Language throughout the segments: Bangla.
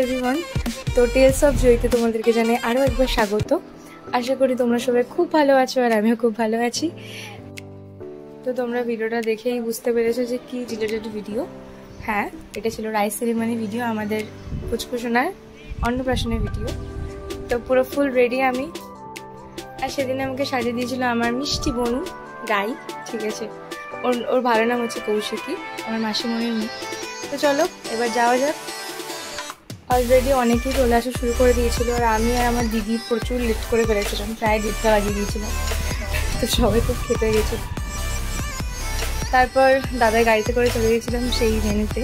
এভরিওয়ান, তো টেলস অফ জয়তে তোমাদেরকে জানাই আরও একবার স্বাগত। আশা করি তোমরা সবাই খুব ভালো আছো আর আমিও খুব ভালো আছি। তো তোমরা ভিডিওটা দেখেই বুঝতে পেরেছো যে কি রিলেটেড ভিডিও। হ্যাঁ, এটা ছিল রাইস সেরিমনি ভিডিও, আমাদের পুচকুসোনার অন্নপ্রাশনের ভিডিও। তো পুরো ফুল রেডি আমি। আর সেদিন আমাকে সাজিয়ে দিয়েছিল আমার মিষ্টি বনু গাই, ঠিক আছে। ওর ভালো নাম হচ্ছে কৌশিকী, আমার মাসিমণির মেয়ে। তো চলো এবার যাওয়া যাক। অলরেডি অনেকেই চলে আসা শুরু করে দিয়েছিল, আর আমি আর আমার দিদি প্রচুর লেট করে ফেলেছিলাম, প্রায় 1:30টা বাজিয়ে দিয়েছিলাম। তো সবাই খুব খেতে গেছিল। তারপর দাদার গাড়িতে করে চলে গেছিলাম সেই ভেন্যুতে।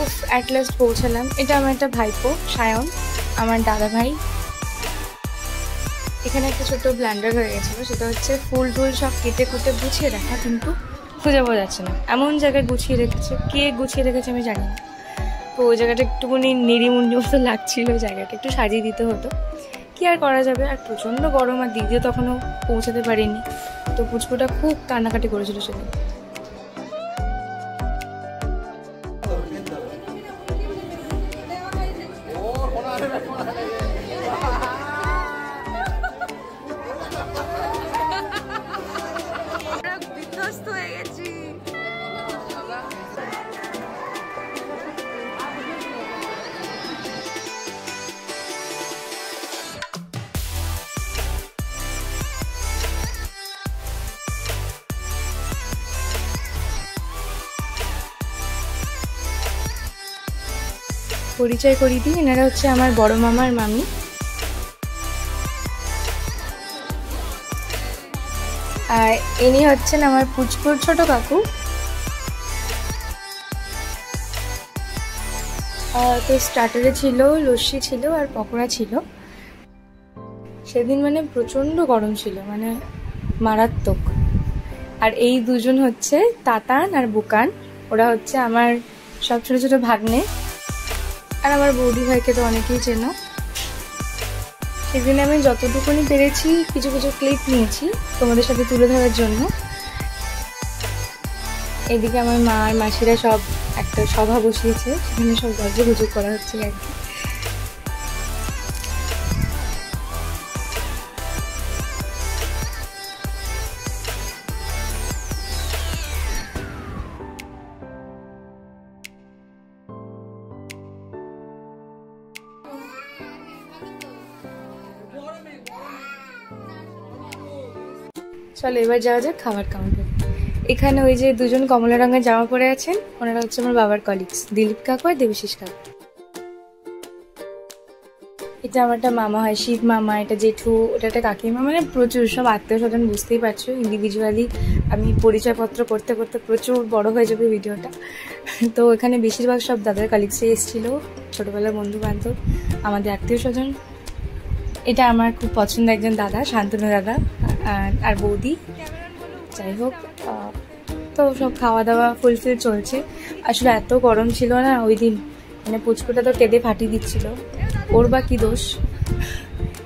উফ, অ্যাট লাস্ট পৌঁছালাম। এটা আমার একটা ভাইপো সায়ন, আমার দাদা ভাই। এখানে একটা ছোট্ট ব্ল্যান্ডার হয়ে গেছিলো, সেটা হচ্ছে ফুল টুল সব কেটে কুটে গুছিয়ে রাখা, কিন্তু খুঁজে পাওয়া যাচ্ছে না। এমন জায়গায় গুছিয়ে রেখেছে, কে গুছিয়ে রেখেছে আমি জানি না। তো ওই জায়গাটা একটুখানি নিরিমুন্ডি মতো লাগছিল, ওই জায়গাটা একটু সাজিয়ে দিতে হতো। কি আর করা যাবে, আর প্রচণ্ড গরম, আর দিদিও তখনও পৌঁছাতে পারিনি। তো পুচকুটা খুব কান্নাকাটি করেছিল সেদিন। পরিচয় করিয়ে দিই, এনারা হচ্ছে আমার বড় মামার মামি। আর ইনি হচ্ছেন আমার পুচকুর ছোট কাকু। তো স্টার্টারে ছিল লস্যি ছিল আর পকোড়া ছিল। সেদিন মানে প্রচণ্ড গরম ছিল, মানে মারাত্মক। আর এই দুজন হচ্ছে তাতান আর বুকান, ওরা হচ্ছে আমার সব ছোট ছোট ভাগ্নে। আর আমার বৌদি ভাইকে তো অনেকেই চেনো। সেদিন আমি যতটুকুনি পেরেছি কিছু কিছু ক্লিপ নিয়েছি তোমাদের সাথে তুলে ধরার জন্য। এদিকে আমার মা আর মাসিরা সব একটা সভা বসিয়েছে, সেখানে সব গল্প গুজব করা হচ্ছে আর কি। চলো এবার যাওয়া যাক খাবার কাউন্টারে। এখানে ওই যে দুজন কমলা রঙের জামা পরে আছেন, ওনারা হচ্ছে আমার বাবার কলিগস, দিলীপ কাকু আর দেবশিস কাকু। এটা আমার একটা মামা হয়, শিব মামা, এটা জেঠু, ওটা একটা কাকিমা, মানে প্রচুর সব আত্মীয় স্বজন, বুঝতেই পারছো। ইন্ডিভিজুয়ালি আমি পরিচয়পত্র করতে করতে প্রচুর বড় হয়ে যাবে ভিডিওটা। তো এখানে বেশিরভাগ সব দাদার কলিগসে এসেছিল, ছোটবেলার বন্ধু বান্ধব, আমাদের আত্মীয় স্বজন। এটা আমার খুব পছন্দের একজন দাদা, শান্তনু দাদা, আর বৌদি। যাই হোক, তো সব খাওয়া দাওয়া ফুলফিল চলছে। আসলে এত গরম ছিল না ওই দিন, মানে পুচকুটা তো কেঁদে ফাটিয়ে দিচ্ছিল। ওর বা কি দোষ।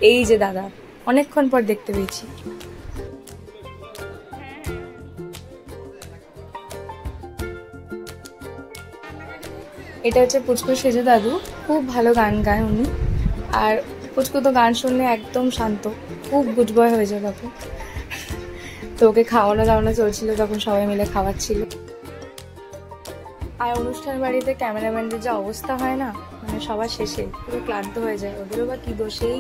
এই যে দাদা, অনেকক্ষণ পর দেখতে পেয়েছি। এটা হচ্ছে পুচকুর সেজো দাদু, খুব ভালো গান গায় উনি। আর পুচকু তো গান শুনলে একদম শান্ত, খুব গুড বয় হয়ে যায় বাবু। তো ওকে খাওয়ানো দাওয়ানো চলছিল, তখন সবাই মিলে খাওয়াচ্ছিল। আর অনুষ্ঠান বাড়িতে ক্যামেরাম্যানদের যে অবস্থা হয় না, মানে সবার শেষে পুরো ক্লান্ত হয়ে যায়। ওদেরও বা কি দোষেই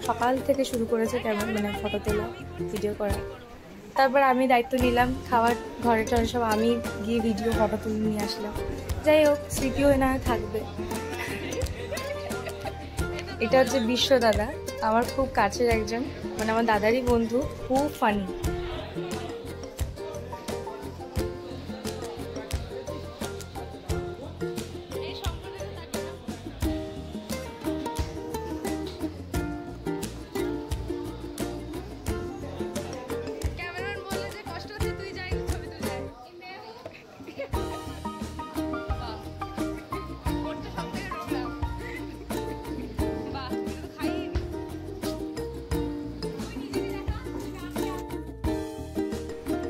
সকাল থেকে শুরু করেছে ক্যামেরা, মানে ফটো তোলা, ভিডিও করা। তারপর আমি দায়িত্ব নিলাম, খাওয়ার ঘরে টরে সব আমি গিয়ে ভিডিও ফটো তুলে নিয়ে আসলাম। যাই হোক, স্মৃতিও না থাকবে। এটা হচ্ছে বিশ্ব দাদা, আমার খুব কাছের একজন, মানে আমার দাদারই বন্ধু, খুব ফানি।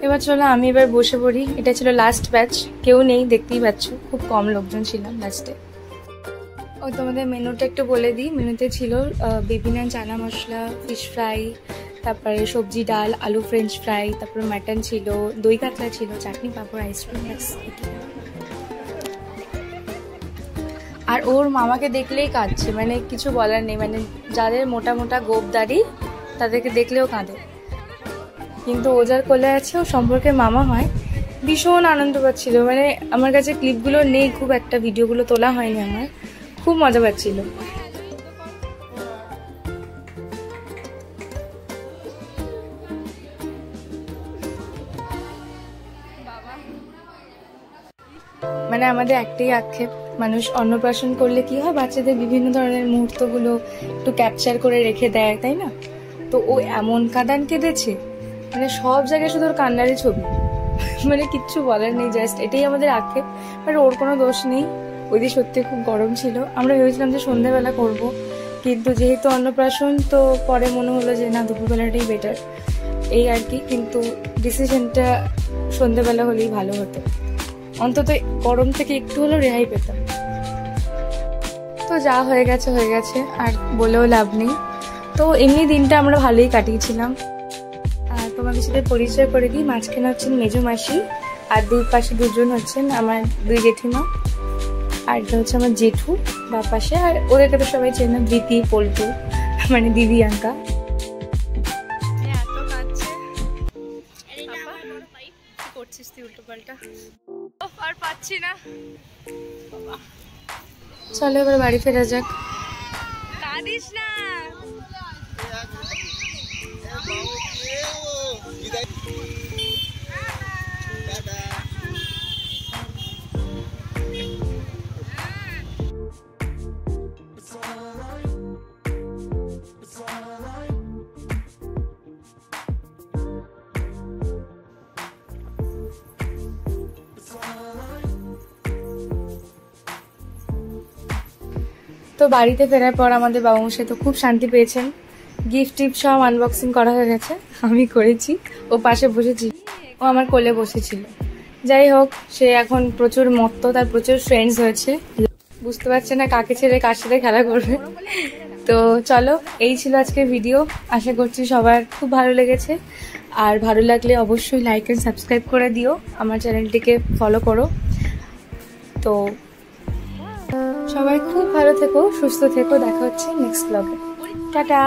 এবার চলো আমি এবার বসে পড়ি। এটা ছিল লাস্ট ব্যাচ, কেউ নেই দেখতেই পাচ্ছ, খুব কম লোকজন ছিলাম লাস্টে। ও তোমাদের মেনুটা একটু বলে দিই। মেনুতে ছিল বেবি নান, চানা মশলা, ফিশ ফ্রাই, তারপরে সবজি ডাল, আলু ফ্রেঞ্চ ফ্রাই, তারপরে মাটন ছিল, দই কাতলা ছিল, চাটনি পাঁপড়, আইসক্রিম, ব্যাস। আর ওর মামাকে দেখলেই কাঁদছে, মানে কিছু বলার নেই। মানে যাদের মোটা মোটা গোপ দাড়ি তাদেরকে দেখলেও কাঁদে, কিন্তু ও যার কোলে আছে ও সম্পর্কে মামা হয়। ভীষণ আনন্দ পাচ্ছিল। মানে আমার কাছে ক্লিপগুলো নেই খুব একটা, ভিডিওগুলো তোলা হয়নি আমার, খুব মজা পাচ্ছিল। মানে আমাদের একটাই আক্ষেপ, মানুষ অন্নপ্রাশন করলে কি হয়, বাচ্চাদের বিভিন্ন ধরনের মুহূর্তগুলো একটু ক্যাপচার করে রেখে দেয়, তাই না? তো ও এমন কাঁদান কেঁদেছে, মানে সব জায়গায় শুধু ওর কান্নারই ছবি। মানে কিচ্ছু বলার নেই, জাস্ট এটাই আমাদের আক্ষেপ। আর ওর কোনো দোষ নেই। ওই দিন সত্যি খুব গরম ছিল, আমরা ভেবেছিলাম যে সন্ধ্যাবেলা করব, কিন্তু যেহেতু অন্নপ্রাশন তো পরে মনে হলো যে না, দুপুরবেলাটাই বেটার, এই আর কি। কিন্তু ডিসিশনটা সন্ধ্যাবেলা হলেই ভালো হতো, অন্তত গরম থেকে একটু হলেও রেহাই পেতাম। তো যা হয়ে গেছে হয়ে গেছে, আর বলেও লাভ নেই। তো এমনি দিনটা আমরা ভালোই কাটিয়েছিলাম। আর তোমাদের সাথে পরিচয় করে দিই, মাঝখানে হচ্ছেন মেজো মাসি, আর দুই পাশে দুজন হচ্ছেন আমার দুই জেঠিমা, আর এটা হচ্ছে আমার জেঠু বা পাশে। আর ওদেরকে তো সবাই চেনে, প্রীতি, পল্টু, মানে দিব্যাঙ্কা। করছিস তুই উল্টো পাল্টা, আর পাচ্ছি না। চলো এবার বাড়ি ফেরা যাক। কাঁদিস না। তো বাড়িতে ফেরার পর আমাদের বাবুমশাই তো খুব শান্তি পেয়েছেন। গিফট টিফট সব আনবক্সিং করা হয়ে গেছে, আমি করেছি, ও পাশে বসেছি, ও আমার কোলে বসেছিল। যাই হোক, সে এখন প্রচুর মত্ত, তার প্রচুর ফ্রেন্ডস হয়েছে, বুঝতে পারছে না কাকে ছেড়ে কার সাথে খেলা করবে। তো চলো, এই ছিল আজকের ভিডিও। আশা করছি সবার খুব ভালো লেগেছে, আর ভালো লাগলে অবশ্যই লাইক এন্ড সাবস্ক্রাইব করে দিও, আমার চ্যানেলটিকে ফলো করো। তো সবাই খুব ভালো থেকো, সুস্থ থেকো, দেখা হচ্ছে নেক্সট ব্লগে। টাটা।